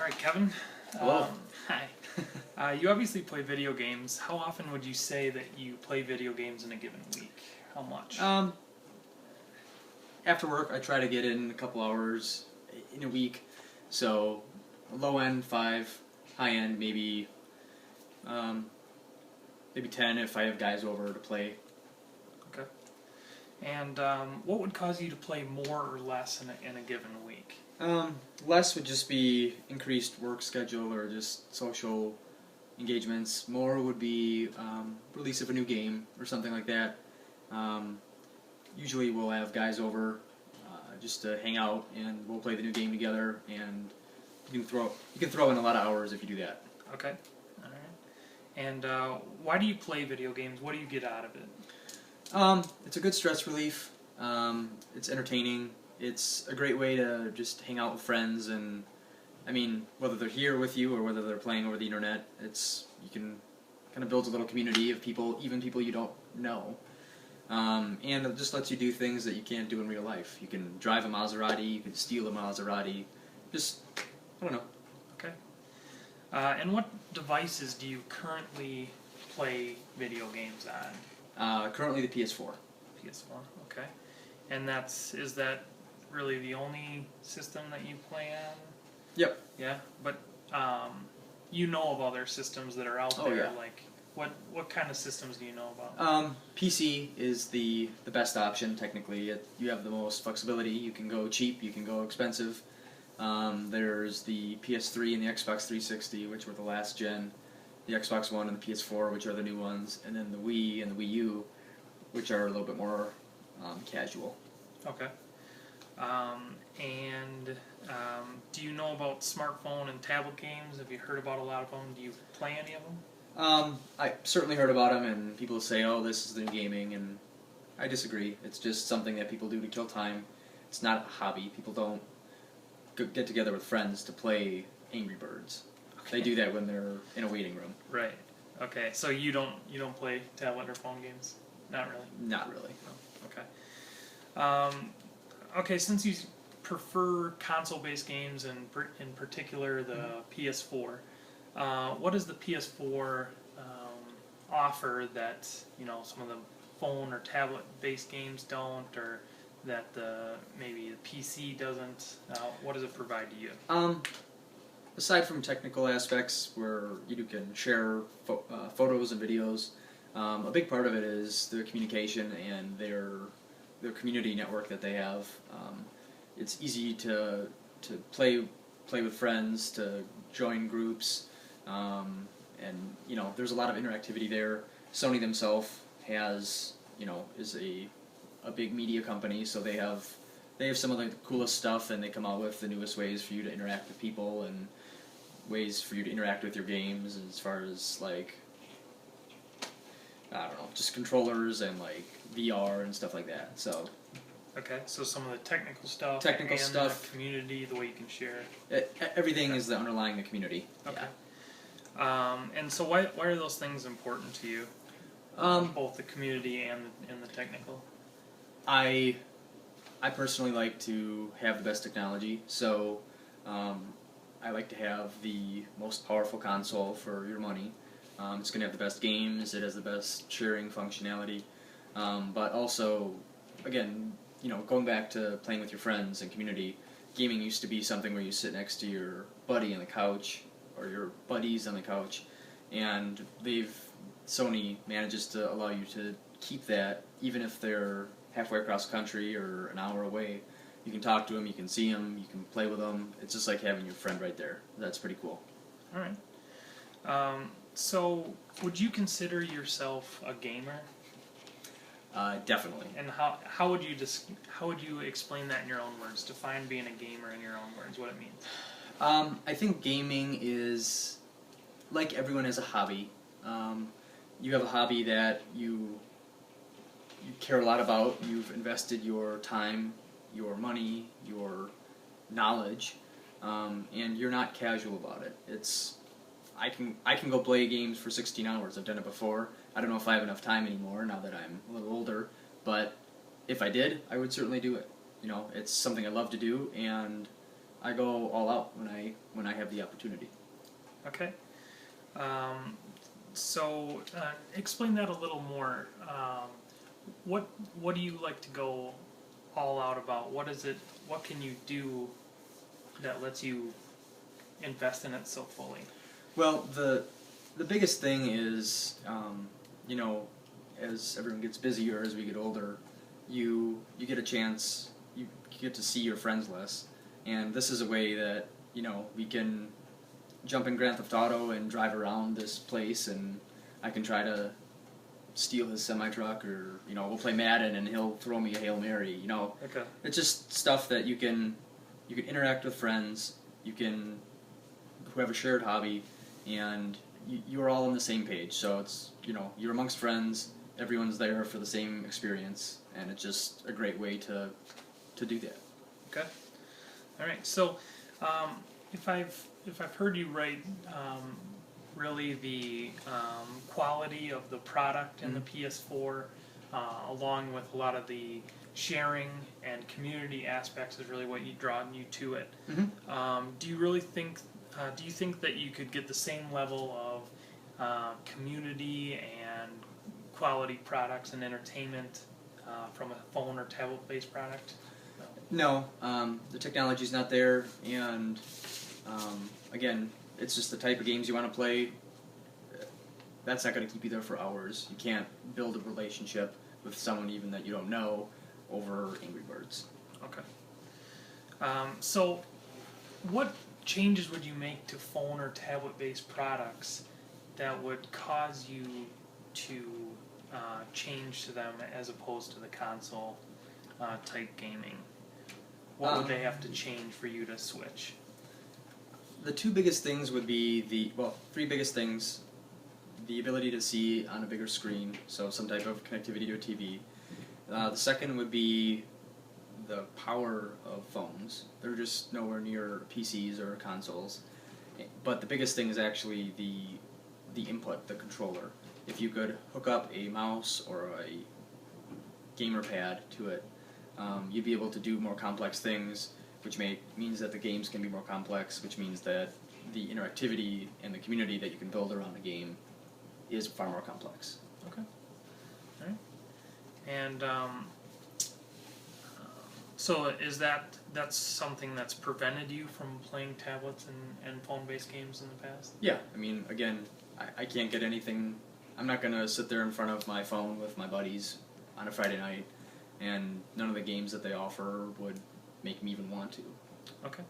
All right, Kevin. Hello. Hi. You obviously play video games. How often would you say that you play video games in a given week? How much? After work, I try to get in a couple hours in a week. So, low end 5, high end maybe 10 if I have guys over to play. Okay. And what would cause you to play more or less in a given week? Less would just be increased work schedule or just social engagements. More would be release of a new game or something like that. Usually we'll have guys over just to hang out and we'll play the new game together, and you can throw in a lot of hours if you do that. Okay. All right. And why do you play video games? What do you get out of it? It's a good stress relief. It's entertaining. It's a great way to just hang out with friends, and I mean, whether they're here with you or whether they're playing over the internet, you can kind of build a little community of people, even people you don't know. And it just lets you do things that you can't do in real life. You can drive a Maserati, you can steal a Maserati, just, I don't know. Okay. And what devices do you currently play video games on? Currently the PS4. PS4, okay. And is that really the only system that you play on? Yep. Yeah, but you know of other systems that are out there. Yeah. Like what kind of systems do you know about? PC is the best option technically. You have the most flexibility. You can go cheap, you can go expensive. There's the PS3 and the Xbox 360, which were the last gen. The Xbox One and the PS4, which are the new ones, and then the Wii and the Wii U, which are a little bit more casual. Okay. Do you know about smartphone and tablet games? Have you heard about a lot of them? Do you play any of them? I certainly heard about them, and people say, "Oh, this is the new gaming," and I disagree. It's just something that people do to kill time. It's not a hobby. People don't get together with friends to play Angry Birds. Okay. They do that when they're in a waiting room. Right. Okay. So you don't play tablet or phone games? Not really. Not really. No. Okay. Okay. Since you prefer console-based games, and in particular the PS4, what does the PS4 offer that some of the phone or tablet-based games don't, or that maybe the PC doesn't? What does it provide to you? Aside from technical aspects where you can share photos and videos, a big part of it is the communication and their community network that they have. It's easy to play with friends, to join groups, and there's a lot of interactivity there. Sony themselves is a big media company, so they have some of the coolest stuff, and they come out with the newest ways for you to interact with people and ways for you to interact with your games, as far as like, I don't know, just controllers and like VR and stuff like that. So okay, so some of the technical stuff, the community, the way you can share. Everything is underlying the community. Okay. Yeah. And so why are those things important to you? Both the community and the technical. I personally like to have the best technology, so I like to have the most powerful console for your money. It's going to have the best games, it has the best sharing functionality, but also, again, going back to playing with your friends and community, gaming used to be something where you sit next to your buddy on the couch, or your buddies on the couch, and Sony manages to allow you to keep that, even if they're halfway across the country or an hour away. You can talk to them, you can see them, you can play with them. It's just like having your friend right there. That's pretty cool. All right. So, would you consider yourself a gamer? Definitely. And how would you explain that in your own words? Define being a gamer in your own words. What it means. I think gaming is like everyone has a hobby. You have a hobby that you care a lot about. You've invested your time, your money, your knowledge, and you're not casual about it. I can go play games for 16 hours. I've done it before. I don't know if I have enough time anymore now that I'm a little older, but if I did, I would certainly do it. It's something I love to do, and I go all out when I have the opportunity. Okay. Um, so explain that a little more. What do you like to go all out about? What is it? What can you do that lets you invest in it so fully? Well, the biggest thing is, you know, as everyone gets busier, as we get older, you get a chance, you get to see your friends less, and this is a way that, you know, we can jump in Grand Theft Auto and drive around this place, and I can try to steal his semi-truck, or, you know, we'll play Madden and he'll throw me a Hail Mary, you know. Okay. It's just stuff that you can interact with friends, who have a shared hobby, and you're all on the same page. So it's, you know, you're amongst friends, everyone's there for the same experience, and it's just a great way to do that. Okay. All right. So, if I've heard you right, really the quality of the product in the PS4, along with a lot of the sharing and community aspects, is really what drawn you to it. Do you really think? Do you think that you could get the same level of community and quality products and entertainment from a phone or tablet-based product? No, the technology's not there, and again, it's just the type of games you want to play. That's not going to keep you there for hours. You can't build a relationship with someone even that you don't know over Angry Birds. Okay. So, what changes would you make to phone or tablet-based products that would cause you to change to them as opposed to the console type gaming? What would they have to change for you to switch? The two biggest things would be three biggest things. The ability to see on a bigger screen, so some type of connectivity to a TV. The second would be the power of phones. They're just nowhere near PCs or consoles. But the biggest thing is actually the input, the controller. If you could hook up a mouse or a gamer pad to it, you'd be able to do more complex things, which means that the games can be more complex, which means that the interactivity and the community that you can build around a game is far more complex. Okay. All right. And so is that's something that's prevented you from playing tablets and phone-based games in the past? Yeah, I mean, again, I can't get anything. I'm not going to sit there in front of my phone with my buddies on a Friday night, and none of the games that they offer would make me even want to. Okay.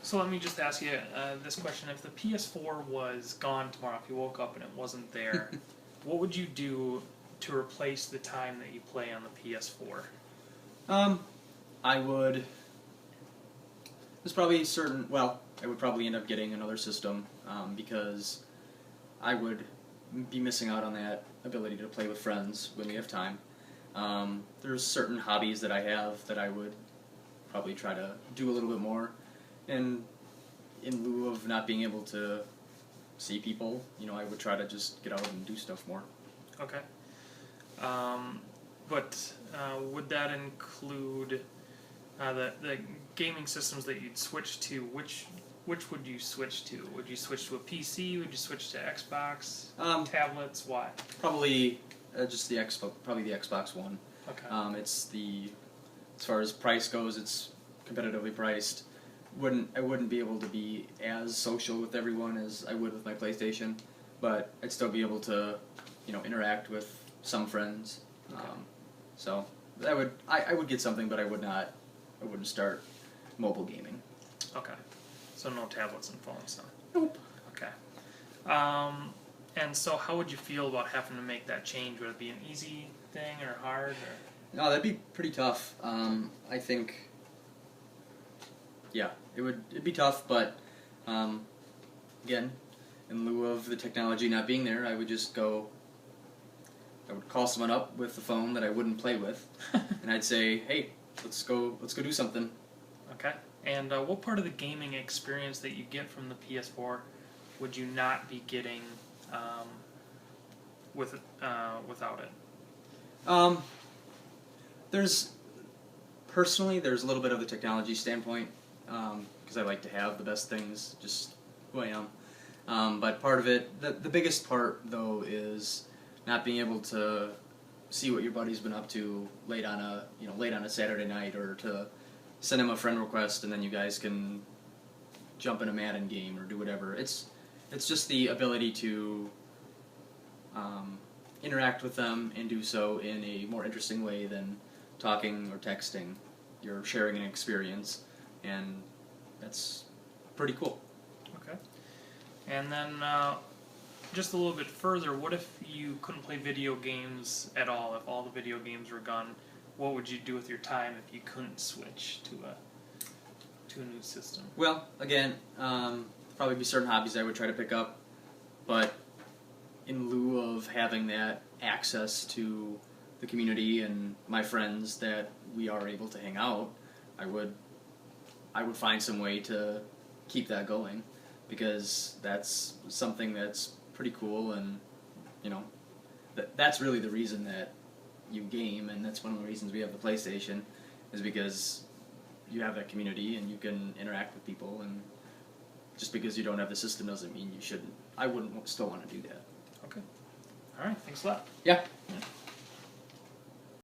So let me just ask you this question. If the PS4 was gone tomorrow, if you woke up and it wasn't there, what would you do to replace the time that you play on the PS4? I would... There's probably I would probably end up getting another system, because I would be missing out on that ability to play with friends when we have time. There's certain hobbies that I have that I would probably try to do a little bit more, and in lieu of not being able to see people, you know, I would try to just get out and do stuff more. Okay. But would that include the gaming systems that you'd switch to? Which would you switch to? Would you switch to a PC? Would you switch to Xbox? Tablets? Why? Probably just the Xbox. Probably the Xbox One. Okay. As far as price goes, it's competitively priced. I wouldn't be able to be as social with everyone as I would with my PlayStation, but I'd still be able to, you know, interact with some friends. Okay. So I would get something, but I wouldn't start mobile gaming. Okay. So no tablets and phones, then? Nope. Okay. And so how would you feel about having to make that change? Would it be an easy thing or hard? Or? No, that'd be pretty tough. I think, yeah, it'd be tough, but again, in lieu of the technology not being there, I would call someone up with the phone that I wouldn't play with, and I'd say, hey, let's go do something. Okay. And what part of the gaming experience that you get from the PS4 would you not be getting without it? There's Personally, there's a little bit of the technology standpoint, because I like to have the best things, just who I am. But part of it, the biggest part though, is not being able to see what your buddy's been up to late on a Saturday night, or to send him a friend request and then you guys can jump in a Madden game or do whatever. It's just the ability to interact with them and do so in a more interesting way than talking or texting. You're sharing an experience, and that's pretty cool. Okay. And then just a little bit further, what if you couldn't play video games at all? If all the video games were gone, what would you do with your time if you couldn't switch to a new system? Well, again, probably be certain hobbies I would try to pick up, but in lieu of having that access to the community and my friends that we are able to hang out, I would find some way to keep that going, because that's something that's pretty cool, and that's really the reason that you game, and that's one of the reasons we have the PlayStation, is because you have that community and you can interact with people, and just because you don't have the system doesn't mean you shouldn't. I wouldn't still want to do that. Okay. All right. Thanks a lot. Yeah. Yeah.